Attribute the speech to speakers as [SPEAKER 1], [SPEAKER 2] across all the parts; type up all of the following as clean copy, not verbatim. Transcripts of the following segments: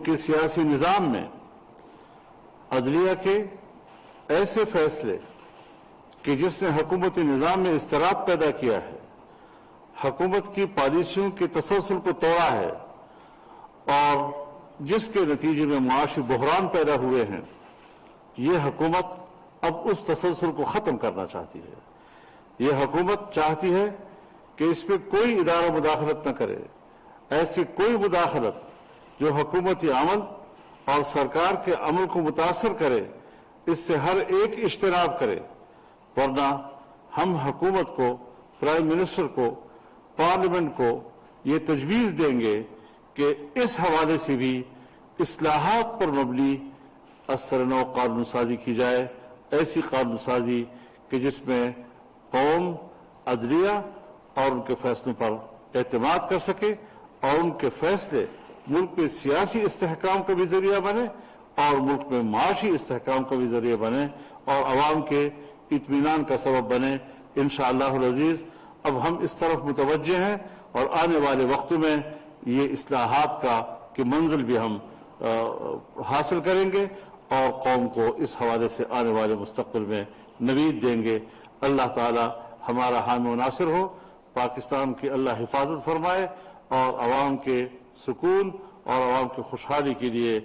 [SPEAKER 1] کے سیاسی نظام میں عدلیہ کے ایسے فیصلے کہ جس نے حکومتی نظام میں اضطراب پیدا کیا ہے، حکومت کی پالیسیوں کے تسلسل کو توڑا ہے اور جس کے نتیجے میں معاشی بحران پیدا ہوئے ہیں، یہ حکومت اب اس تسلسل کو ختم کرنا چاہتی ہے۔ یہ حکومت چاہتی ہے کہ اس پہ کوئی ادارہ مداخلت نہ کرے، ایسی کوئی مداخلت جو حکومتی عمل اور سرکار کے عمل کو متاثر کرے، اس سے ہر ایک اجتناب کرے، ورنہ ہم حکومت کو، پرائم منسٹر کو، پارلیمنٹ کو یہ تجویز دیں گے کہ اس حوالے سے بھی اصلاحات پر مبنی اثر نو قانون سازی کی جائے، ایسی قانون سازی کہ جس میں قوم عدلیہ اور ان کے فیصلوں پر اعتماد کر سکے اور ان کے فیصلے ملک میں سیاسی استحکام کا بھی ذریعہ بنے اور ملک میں معاشی استحکام کا بھی ذریعہ بنے اور عوام کے اطمینان کا سبب بنے۔ انشاءاللہ العزیز اب ہم اس طرف متوجہ ہیں اور آنے والے وقتوں میں یہ اصلاحات کا کہ منزل بھی ہم حاصل کریں گے اور قوم کو اس حوالے سے آنے والے مستقبل میں نوید دیں گے۔ اللہ تعالی ہمارا حامی و ناصر ہو، پاکستان کی اللہ حفاظت فرمائے اور عوام کے سکون اور عوام کی خوشحالی کے لیے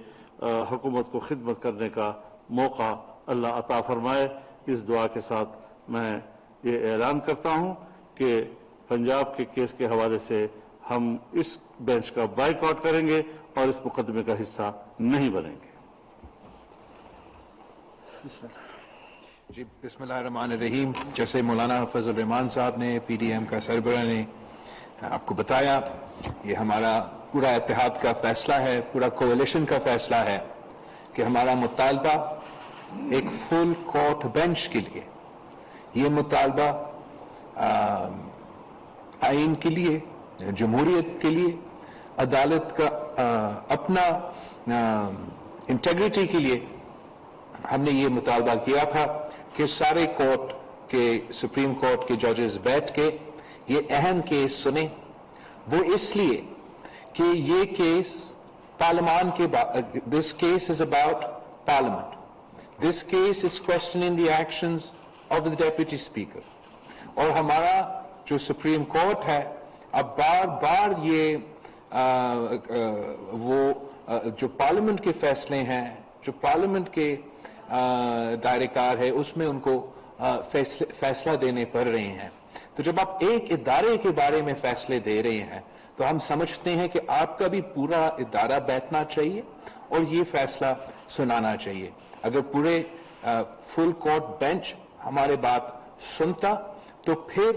[SPEAKER 1] حکومت کو خدمت کرنے کا موقع اللہ عطا فرمائے۔ اس دعا کے ساتھ میں یہ اعلان کرتا ہوں کہ پنجاب کے کیس کے حوالے سے ہم اس بینچ کا بائیکاٹ کریں گے اور اس مقدمے کا حصہ نہیں بنیں گے۔
[SPEAKER 2] جی بسم اللہ الرحمن الرحیم۔ جیسے مولانا فضل الرحمان صاحب نے، پی ڈی ایم کا سربراہ نے آپ کو بتایا، یہ ہمارا پورا اتحاد کا فیصلہ ہے، پورا کولیشن کا فیصلہ ہے کہ ہمارا مطالبہ ایک فل کورٹ بینچ کے لیے، یہ مطالبہ آئین کے لیے، جمہوریت کے لیے، عدالت کا اپنا انٹیگریٹی کے لیے ہم نے یہ مطالبہ کیا تھا کہ سارے کورٹ کے، سپریم کورٹ کے ججز بیٹھ کے یہ اہم کیس سنیں۔ وہ اس لیے کہ یہ کیس پارلیمان کے this case is about parliament, this case is questioning the actions of the deputy speaker, اور ہمارا جو سپریم کورٹ ہے اب بار بار یہ وہ جو پارلیمنٹ کے فیصلے ہیں، جو پارلیمنٹ کے دائرہ کار ہے، اس میں ان کو فیصلہ دینے پڑ رہے ہیں۔ تو جب آپ ایک ادارے کے بارے میں فیصلے دے رہے ہیں تو ہم سمجھتے ہیں کہ آپ کا بھی پورا ادارہ بیٹھنا چاہیے اور یہ فیصلہ سنانا چاہیے۔ اگر پورے فل کورٹ بینچ ہمارے بات سنتا تو پھر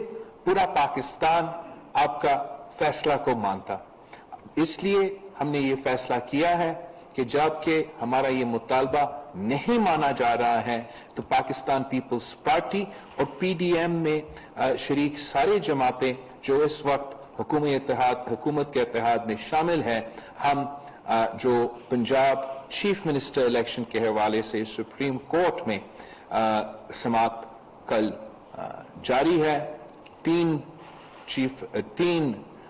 [SPEAKER 2] پورا پاکستان آپ کا فیصلہ کو مانتا۔ اس لیے ہم نے یہ فیصلہ کیا ہے کہ جب کہ ہمارا یہ مطالبہ نہیں مانا جا رہا ہے تو پاکستان پیپلز پارٹی اور پی ڈی ایم میں شریک ساری جماعتیں جو اس وقت حکومت کے اتحاد میں شامل ہیں، ہم جو پنجاب چیف منسٹر الیکشن کے حوالے سے سپریم کورٹ میں سماعت کل جاری ہے، تین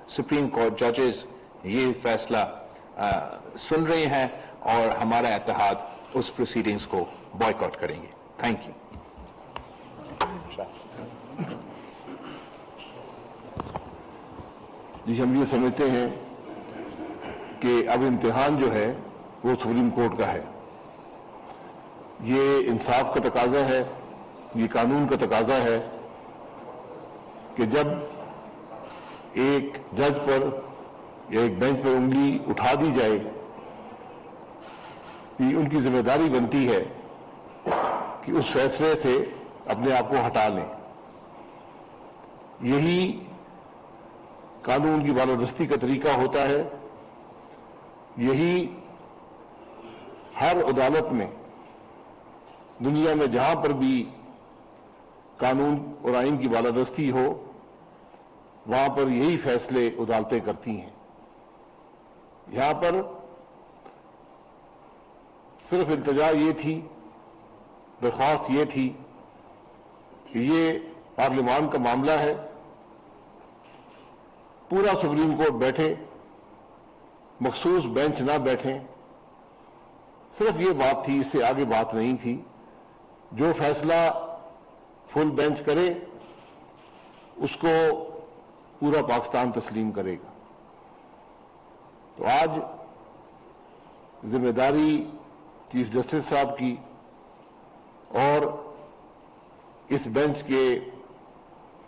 [SPEAKER 2] سپریم کورٹ ججز یہ فیصلہ سن رہے ہیں اور ہمارا اتحاد اس پروسیڈنگز کو بائیکاٹ کریں گے۔ Thank you.
[SPEAKER 3] جی ہم یہ سمجھتے ہیں کہ اب امتحان جو ہے وہ سپریم کورٹ کا ہے، یہ انصاف کا تقاضا ہے، یہ قانون کا تقاضا ہے کہ جب ایک جج پر یا ایک بینچ پر انگلی اٹھا دی جائے تو ان کی ذمہ داری بنتی ہے کہ اس فیصلے سے اپنے آپ کو ہٹا لیں۔ یہی قانون کی بالادستی کا طریقہ ہوتا ہے، یہی ہر عدالت میں دنیا میں جہاں پر بھی قانون اور آئین کی بالادستی ہو وہاں پر یہی فیصلے عدالتیں کرتی ہیں۔ یہاں پر صرف التجا یہ تھی، درخواست یہ تھی کہ یہ پارلیمان کا معاملہ ہے، پورا سپریم کورٹ بیٹھے، مخصوص بینچ نہ بیٹھیں، صرف یہ بات تھی، اس سے آگے بات نہیں تھی. جو فیصلہ فل بینچ کرے اس کو پورا پاکستان تسلیم کرے گا. تو آج ذمہ داری چیف جسٹس صاحب کی اور اس بینچ کے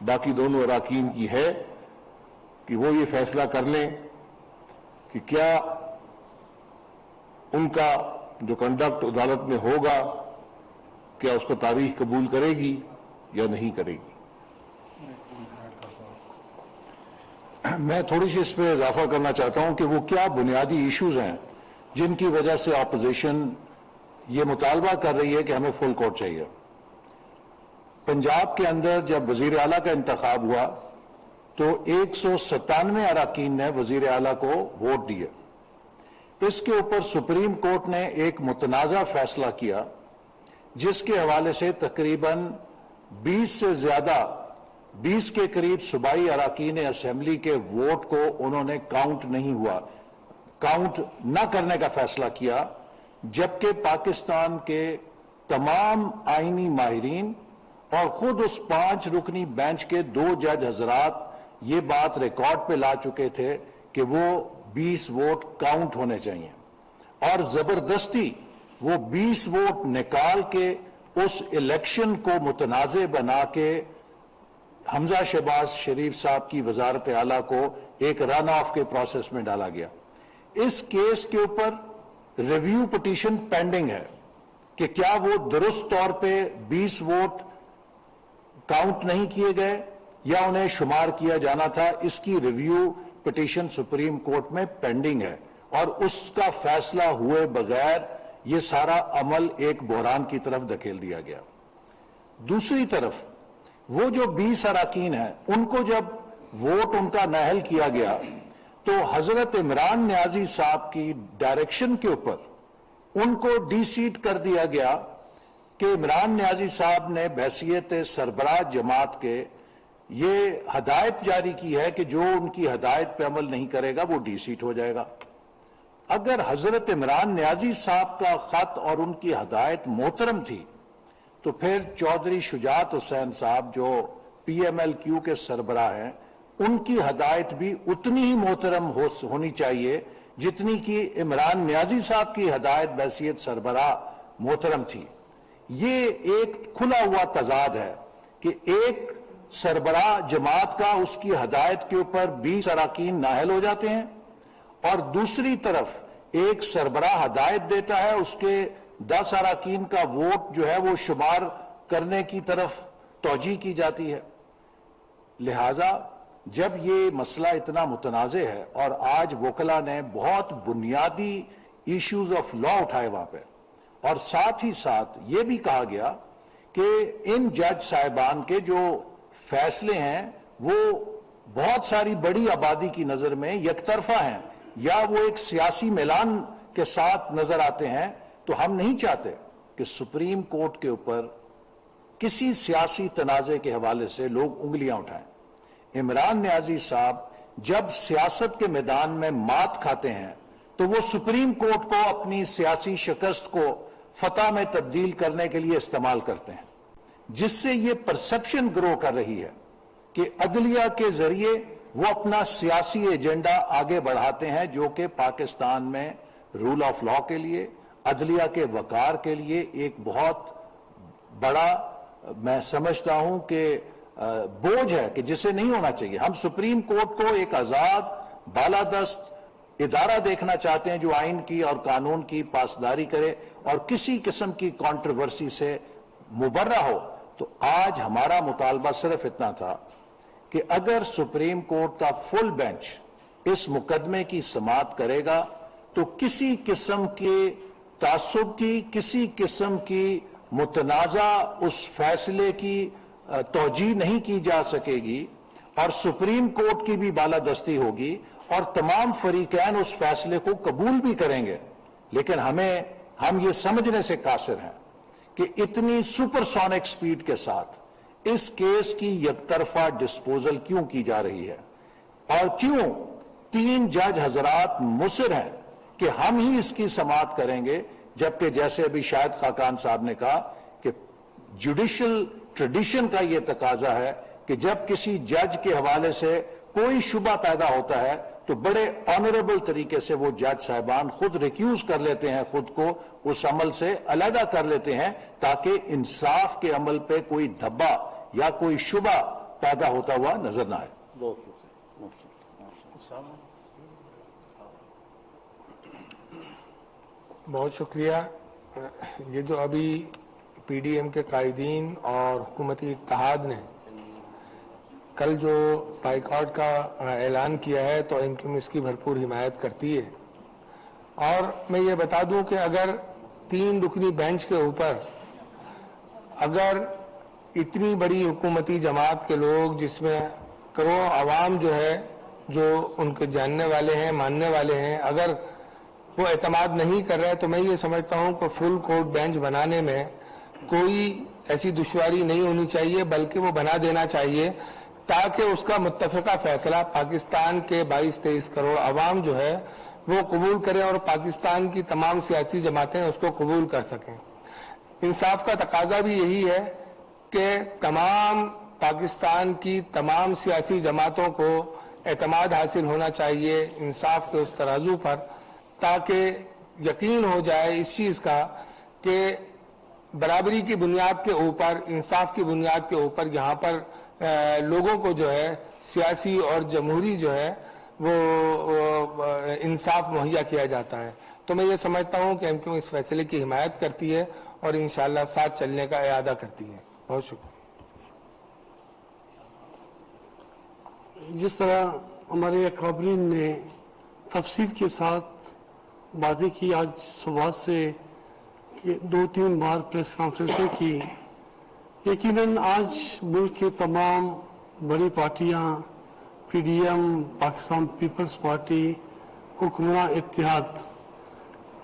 [SPEAKER 3] باقی دونوں اراکین کی ہے کہ وہ یہ فیصلہ کر لیں کہ کیا ان کا جو کنڈکٹ عدالت میں ہوگا کیا اس کو تاریخ قبول کرے گی یا نہیں کرے گی.
[SPEAKER 4] میں تھوڑی سی اس پہ اضافہ کرنا چاہتا ہوں کہ وہ کیا بنیادی ایشوز ہیں جن کی وجہ سے اپوزیشن یہ مطالبہ کر رہی ہے کہ ہمیں فل کورٹ چاہیے. پنجاب کے اندر جب وزیر اعلیٰ کا انتخاب ہوا تو 197 اراکین نے وزیر اعلیٰ کو ووٹ دیے. اس کے اوپر سپریم کورٹ نے ایک متنازع فیصلہ کیا جس کے حوالے سے تقریباً 20 کے قریب صوبائی اراکین اسمبلی کے ووٹ کو انہوں نے کاؤنٹ نہ کرنے کا فیصلہ کیا، جبکہ پاکستان کے تمام آئینی ماہرین اور خود اس 5 رکنی بینچ کے 2 جج حضرات یہ بات ریکارڈ پہ لا چکے تھے کہ وہ 20 ووٹ کاؤنٹ ہونے چاہیے، اور زبردستی وہ 20 ووٹ نکال کے اس الیکشن کو متنازع بنا کے حمزہ شہباز شریف صاحب کی وزارت اعلیٰ کو ایک رن آف کے پروسیس میں ڈالا گیا. اس کیس کے اوپر ریویو پٹیشن پینڈنگ ہے کہ کیا وہ درست طور پہ 20 ووٹ کاؤنٹ نہیں کیے گئے یا انہیں شمار کیا جانا تھا. اس کی ریویو پٹیشن سپریم کورٹ میں پینڈنگ ہے اور اس کا فیصلہ ہوئے بغیر یہ سارا عمل ایک بحران کی طرف دھکیل دیا گیا. دوسری طرف وہ جو 20 اراکین ہیں ان کو جب ووٹ ان کا نااہل کیا گیا تو حضرت عمران نیازی صاحب کی ڈائریکشن کے اوپر ان کو ڈی سیٹ کر دیا گیا کہ عمران نیازی صاحب نے بحیثیت سربراہ جماعت کے یہ ہدایت جاری کی ہے کہ جو ان کی ہدایت پہ عمل نہیں کرے گا وہ ڈی سیٹ ہو جائے گا. اگر حضرت عمران نیازی صاحب کا خط اور ان کی ہدایت محترم تھی تو پھر چودھری شجاعت حسین صاحب جو پی ایم ایل کیو کے سربراہ ہیں ان کی ہدایت بھی اتنی ہی محترم ہونی چاہیے جتنی کہ عمران نیازی صاحب کی ہدایت بحیثیت سربراہ محترم تھی. یہ ایک کھلا ہوا تضاد ہے کہ ایک سربراہ جماعت کا اس کی ہدایت کے اوپر 20 اراکین نااہل ہو جاتے ہیں اور دوسری طرف ایک سربراہ ہدایت دیتا ہے، اس کے 10 اراکین کا ووٹ جو ہے وہ شمار کرنے کی طرف توجہ کی جاتی ہے. لہذا جب یہ مسئلہ اتنا متنازع ہے اور آج وکلا نے بہت بنیادی ایشوز آف لا اٹھائے وہاں پہ، اور ساتھ ہی ساتھ یہ بھی کہا گیا کہ ان جج صاحبان کے جو فیصلے ہیں وہ بہت ساری بڑی آبادی کی نظر میں یک طرفہ ہیں یا وہ ایک سیاسی میلان کے ساتھ نظر آتے ہیں، تو ہم نہیں چاہتے کہ سپریم کورٹ کے اوپر کسی سیاسی تنازع کے حوالے سے لوگ انگلیاں اٹھائیں. عمران نیازی صاحب جب سیاست کے میدان میں مات کھاتے ہیں تو وہ سپریم کورٹ کو اپنی سیاسی شکست کو فتح میں تبدیل کرنے کے لیے استعمال کرتے ہیں، جس سے یہ پرسپشن گرو کر رہی ہے کہ عدلیہ کے ذریعے وہ اپنا سیاسی ایجنڈا آگے بڑھاتے ہیں جو کہ پاکستان میں رول آف لا کے لیے، عدلیہ کے وقار کے لیے ایک بہت بڑا میں سمجھتا ہوں کہ بوجھ ہے کہ جسے نہیں ہونا چاہیے. ہم سپریم کورٹ کو ایک آزاد بالادست ادارہ دیکھنا چاہتے ہیں جو آئین کی اور قانون کی پاسداری کرے اور کسی قسم کی کنٹروورسی سے مبرہ ہو. تو آج ہمارا مطالبہ صرف اتنا تھا کہ اگر سپریم کورٹ کا فل بینچ اس مقدمے کی سماعت کرے گا تو کسی قسم کے تعصب کی، کسی قسم کی متنازع اس فیصلے کی توجیہ نہیں کی جا سکے گی اور سپریم کورٹ کی بھی بالادستی ہوگی اور تمام فریقین اس فیصلے کو قبول بھی کریں گے. لیکن ہم یہ سمجھنے سے قاصر ہیں کہ اتنی سپر سونک سپیڈ کے ساتھ اس کیس کی یک طرفہ ڈسپوزل کیوں کی جا رہی ہے اور کیوں 3 جج حضرات مصر ہیں کہ ہم ہی اس کی سماعت کریں گے، جبکہ جیسے ابھی شاہد خاقان صاحب نے کہا کہ جوڈیشل ٹریڈیشن کا یہ تقاضا ہے کہ جب کسی جج کے حوالے سے کوئی شبہ پیدا ہوتا ہے تو بڑے آنریبل طریقے سے وہ جج صاحبان خود ریکیوز کر لیتے ہیں، خود کو اس عمل سے علیحدہ کر لیتے ہیں، تاکہ انصاف کے عمل پہ کوئی دھبا یا کوئی شبہ پیدا ہوتا ہوا نظر نہ آئے۔
[SPEAKER 5] بہت شکریہ۔ یہ جو ابھی پی ڈی ایم کے قائدین اور حکومتی اتحاد نے کل جو بائیکاٹ کا اعلان کیا ہے تو ایم کیو ایم اس کی بھرپور حمایت کرتی ہے، اور میں یہ بتا دوں کہ اگر 3 رکنی بینچ کے اوپر اگر اتنی بڑی حکومتی جماعت کے لوگ، جس میں کروڑوں عوام جو ہے، جو ان کے جاننے والے ہیں، ماننے والے ہیں، اگر وہ اعتماد نہیں کر رہے تو میں یہ سمجھتا ہوں کہ فل کورٹ بینچ بنانے میں کوئی ایسی دشواری نہیں ہونی چاہیے، بلکہ وہ بنا دینا چاہیے تاکہ اس کا متفقہ فیصلہ پاکستان کے 22-23 کروڑ عوام جو ہے وہ قبول کریں اور پاکستان کی تمام سیاسی جماعتیں اس کو قبول کر سکیں۔ انصاف کا تقاضا بھی یہی ہے کہ تمام پاکستان کی تمام سیاسی جماعتوں کو اعتماد حاصل ہونا چاہیے انصاف کے اس ترازو پر، تاکہ یقین ہو جائے اس چیز کا کہ برابری کی بنیاد کے اوپر، انصاف کی بنیاد کے اوپر یہاں پر لوگوں کو جو ہے سیاسی اور جمہوری جو ہے وہ انصاف مہیا کیا جاتا ہے۔ تو میں یہ سمجھتا ہوں کہ ایم کیو اس فیصلے کی حمایت کرتی ہے اور انشاءاللہ ساتھ چلنے کا اعادہ کرتی ہے۔ بہت شکریہ۔
[SPEAKER 6] جس طرح ہمارے اکابرین نے تفصیل کے ساتھ باتیں کی، آج صبح سے 2-3 بار پریس کانفرنسیں کی، یقیناً آج ملک کے تمام بڑی پارٹیاں، P D M, Pakistan Peoples Party, حکمراں اتحاد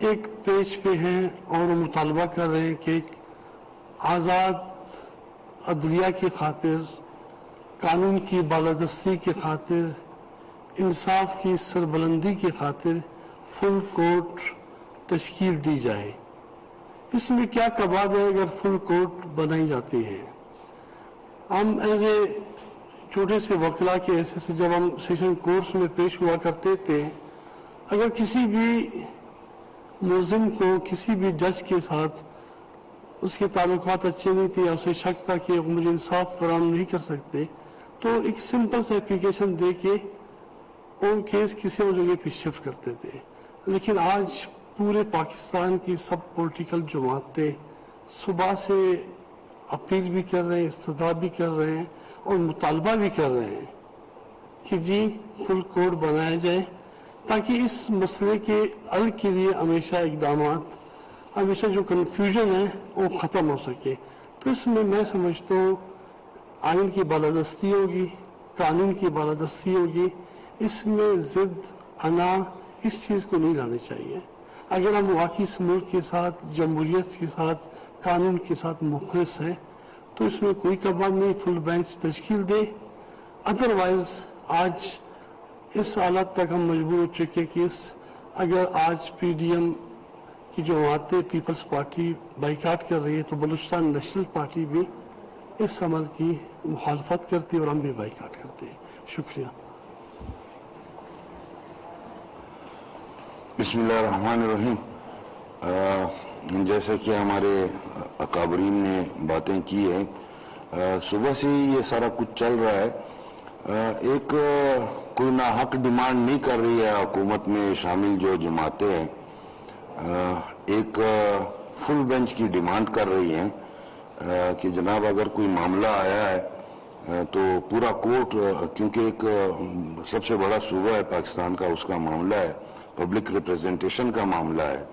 [SPEAKER 6] ایک پیج پہ ہیں اور وہ مطالبہ کر رہے ہیں کہ ایک آزاد عدلیہ کی خاطر، قانون کی بالادستی کی خاطر، انصاف کی سربلندی کی خاطر فل کورٹ تشکیل دی جائے۔ اس میں کیا کباد ہے اگر فل کورٹ بنائی جاتی ہے؟ ہم ایز اے چھوٹے سے وکلا کے ایسے سے جب ہم سیشن کورس میں پیش ہوا کرتے تھے، اگر کسی بھی ملزم کو کسی بھی جج کے ساتھ اس کے تعلقات اچھے نہیں تھے یا اسے شک تھا کہ مجھے انصاف فراہم نہیں کر سکتے، تو ایک سمپل سے اپلیکیشن دے کے وہ کیس کسی اور جگہ پہ شفٹ کرتے تھے۔ لیکن آج پورے پاکستان کی سب پولیٹیکل جماعتیں صبح سے اپیل بھی کر رہے ہیں، استدعا بھی کر رہے ہیں اور مطالبہ بھی کر رہے ہیں کہ جی فل کورٹ بنایا جائے، تاکہ اس مسئلے کے حل کے لیے ہمیشہ اقدامات، ہمیشہ جو کنفیوژن ہے وہ ختم ہو سکے۔ تو اس میں میں سمجھتا ہوں آئین کی بالادستی ہوگی، قانون کی بالادستی ہوگی، اس میں ضد انا اس چیز کو نہیں لانا چاہیے۔ اگر ہم واقعی اس ملک کے ساتھ، جمہوریت کے ساتھ، قانون کے ساتھ مخلص ہیں تو اس میں کوئی کباڑ نہیں، فل بینچ تشکیل دے۔ ادروائز آج اس حالت تک ہم مجبور ہو چکے کہ اگر آج پی ڈی ایم کی جو جماعتیں پیپلز پارٹی بائیکاٹ کر رہی ہے تو بلوچستان نیشنل پارٹی بھی اس عمل کی مخالفت کرتی ہے اور ہم بھی بائیکاٹ کرتے ہیں۔ شکریہ۔
[SPEAKER 3] بسم اللہ الرحمن الرحیم۔ جیسا کہ ہمارے اکابرین نے باتیں کی ہیں، صبح سے ہی یہ سارا کچھ چل رہا ہے۔ ایک کوئی ناحق ڈیمانڈ نہیں کر رہی ہے حکومت میں شامل جو جماعتیں ہیں، ایک فل بینچ کی ڈیمانڈ کر رہی ہیں کہ جناب اگر کوئی معاملہ آیا ہے تو پورا کورٹ، کیونکہ ایک سب سے بڑا صوبہ ہے پاکستان کا، اس کا معاملہ ہے، پبلک ریپریزنٹیشن کا معاملہ ہے،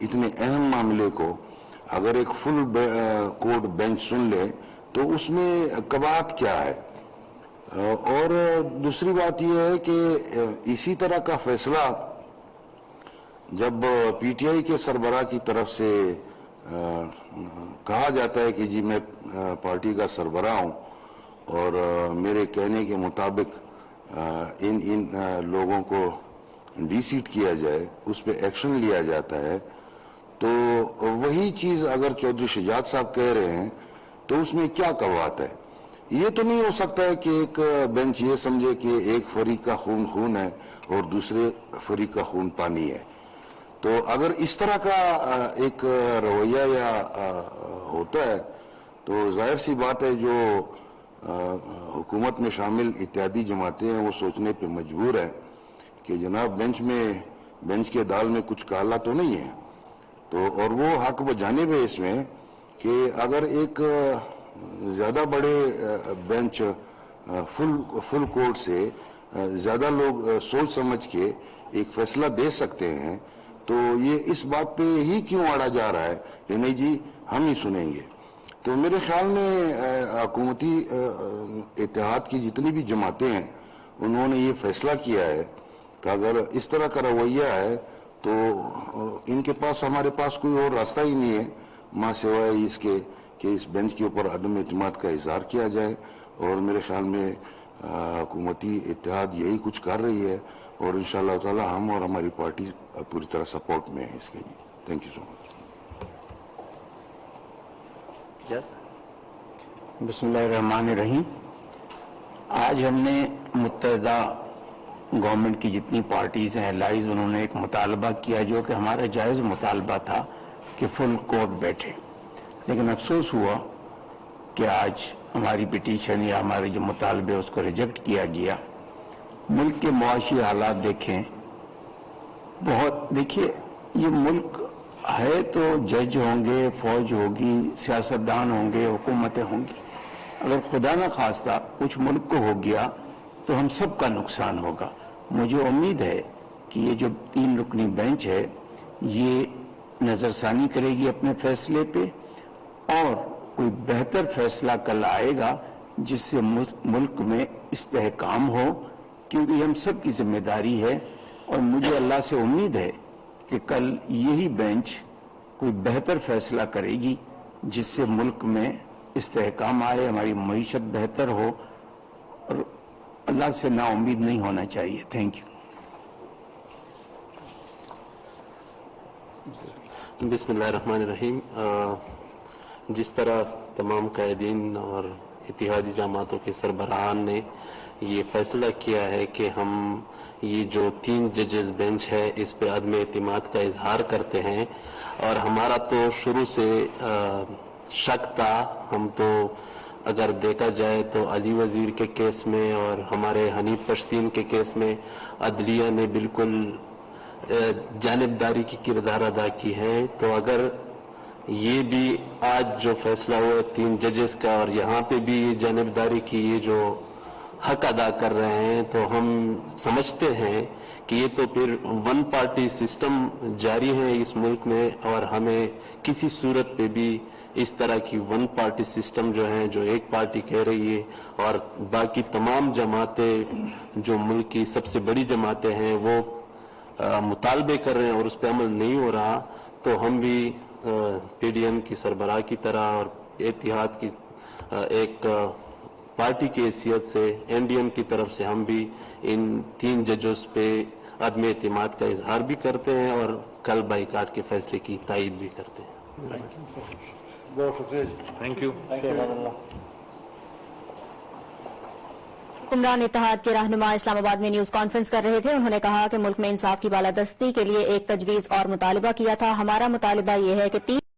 [SPEAKER 3] اتنے اہم معاملے کو اگر ایک فل کورٹ بینچ سن لے تو اس میں کباط کیا ہے؟ اور دوسری بات یہ ہے کہ اسی طرح کا فیصلہ جب پی ٹی آئی کے سربراہ کی طرف سے کہا جاتا ہے کہ جی میں پارٹی کا سربراہ ہوں اور میرے کہنے کے مطابق ان لوگوں کو ڈی سیٹ کیا جائے، اس پہ ایکشن لیا جاتا ہے، تو وہی چیز اگر چودھری شجاعت صاحب کہہ رہے ہیں تو اس میں کیا قوات ہے؟ یہ تو نہیں ہو سکتا ہے کہ ایک بینچ یہ سمجھے کہ ایک فریق کا خون خون ہے اور دوسرے فریق کا خون پانی ہے. تو اگر اس طرح کا ایک رویہ یا ہوتا ہے تو ظاہر سی بات ہے جو حکومت میں شامل اتحادی جماعتیں ہیں وہ سوچنے پہ مجبور ہے کہ جناب بینچ کے دال میں کچھ کالا تو نہیں ہے. تو اور وہ حق بجانب ہے اس میں کہ اگر ایک زیادہ بڑے بینچ فل کورٹ سے زیادہ لوگ سوچ سمجھ کے ایک فیصلہ دے سکتے ہیں تو یہ اس بات پہ ہی کیوں اڑا جا رہا ہے کہ نہیں جی ہم ہی سنیں گے. تو میرے خیال میں حکومتی اتحاد کی جتنی بھی جماعتیں ہیں انہوں نے یہ فیصلہ کیا ہے کہ اگر اس طرح کا رویہ ہے تو ان کے پاس ہمارے پاس کوئی اور راستہ ہی نہیں ہے ماں سوائے اس کے کہ اس بینچ کے اوپر عدم اعتماد کا اظہار کیا جائے. اور میرے خیال میں حکومتی اتحاد یہی کچھ کر رہی ہے اور انشاءاللہ تعالی ہم اور ہماری پارٹی پوری طرح سپورٹ میں ہے اس کے لیے. تھینک یو سو مچ.
[SPEAKER 7] بسم اللہ الرحمن الرحیم. آج ہم نے متحدہ گورنمنٹ کی جتنی پارٹیز ہیں الائز انہوں نے ایک مطالبہ کیا جو کہ ہمارا جائز مطالبہ تھا کہ فل کورٹ بیٹھے، لیکن افسوس ہوا کہ آج ہماری پٹیشن یا ہمارے جو مطالبے اس کو ریجیکٹ کیا گیا. ملک کے معاشی حالات دیکھیں، دیکھیے یہ ملک ہے تو جج ہوں گے، فوج ہوگی، سیاستدان ہوں گے، حکومتیں ہوں گی. اگر خدا نہ خواستہ کچھ ملک کو ہو گیا تو ہم سب کا نقصان ہوگا. مجھے امید ہے کہ یہ جو 3 رکنی بینچ ہے یہ نظر ثانی کرے گی اپنے فیصلے پہ اور کوئی بہتر فیصلہ کل آئے گا جس سے ملک میں استحکام ہو، کیونکہ ہم سب کی ذمہ داری ہے. اور مجھے اللہ سے امید ہے کہ کل یہی بینچ کوئی بہتر فیصلہ کرے گی جس سے ملک میں استحکام آئے، ہماری معیشت بہتر ہو، اور اللہ سے نا امید نہیں ہونا چاہیے. Thank you.
[SPEAKER 8] بسم اللہ الرحمن الرحیم. جس طرح تمام قائدین اور اتحادی جماعتوں کے سربراہان نے یہ فیصلہ کیا ہے کہ ہم یہ جو 3 ججز بینچ ہے اس پہ عدم اعتماد کا اظہار کرتے ہیں، اور ہمارا تو شروع سے شک تھا. ہم تو اگر دیکھا جائے تو علی وزیر کے کیس میں اور ہمارے حنیف پشتین کے کیس میں عدلیہ نے بالکل جانبداری کی کردار ادا کی ہے. تو اگر یہ بھی آج جو فیصلہ ہوا 3 ججز کا اور یہاں پہ بھی یہ جانبداری کی یہ جو حق ادا کر رہے ہیں تو ہم سمجھتے ہیں کہ یہ تو پھر 1 پارٹی سسٹم جاری ہے اس ملک میں، اور ہمیں کسی صورت پہ بھی اس طرح کی 1 پارٹی سسٹم جو ہے جو ایک پارٹی کہہ رہی ہے اور باقی تمام جماعتیں جو ملک کی سب سے بڑی جماعتیں ہیں وہ مطالبے کر رہے ہیں اور اس پہ عمل نہیں ہو رہا، تو ہم بھی پی ڈی ایم کی سربراہ کی طرح اور اتحاد کی ایک پارٹی کی حیثیت سے این ڈی ایم کی طرف سے ہم بھی ان 3 ججز پہ عدم اعتماد کا اظہار بھی کرتے ہیں اور کل بائیکاٹ کے فیصلے کی تائید بھی کرتے ہیں.
[SPEAKER 2] Thank you.
[SPEAKER 9] حکمران اتحاد کے رہنما اسلام آباد میں نیوز کانفرنس کر رہے تھے. انہوں نے کہا کہ ملک میں انصاف کی بالادستی کے لیے ایک تجویز اور مطالبہ کیا تھا. ہمارا مطالبہ یہ ہے کہ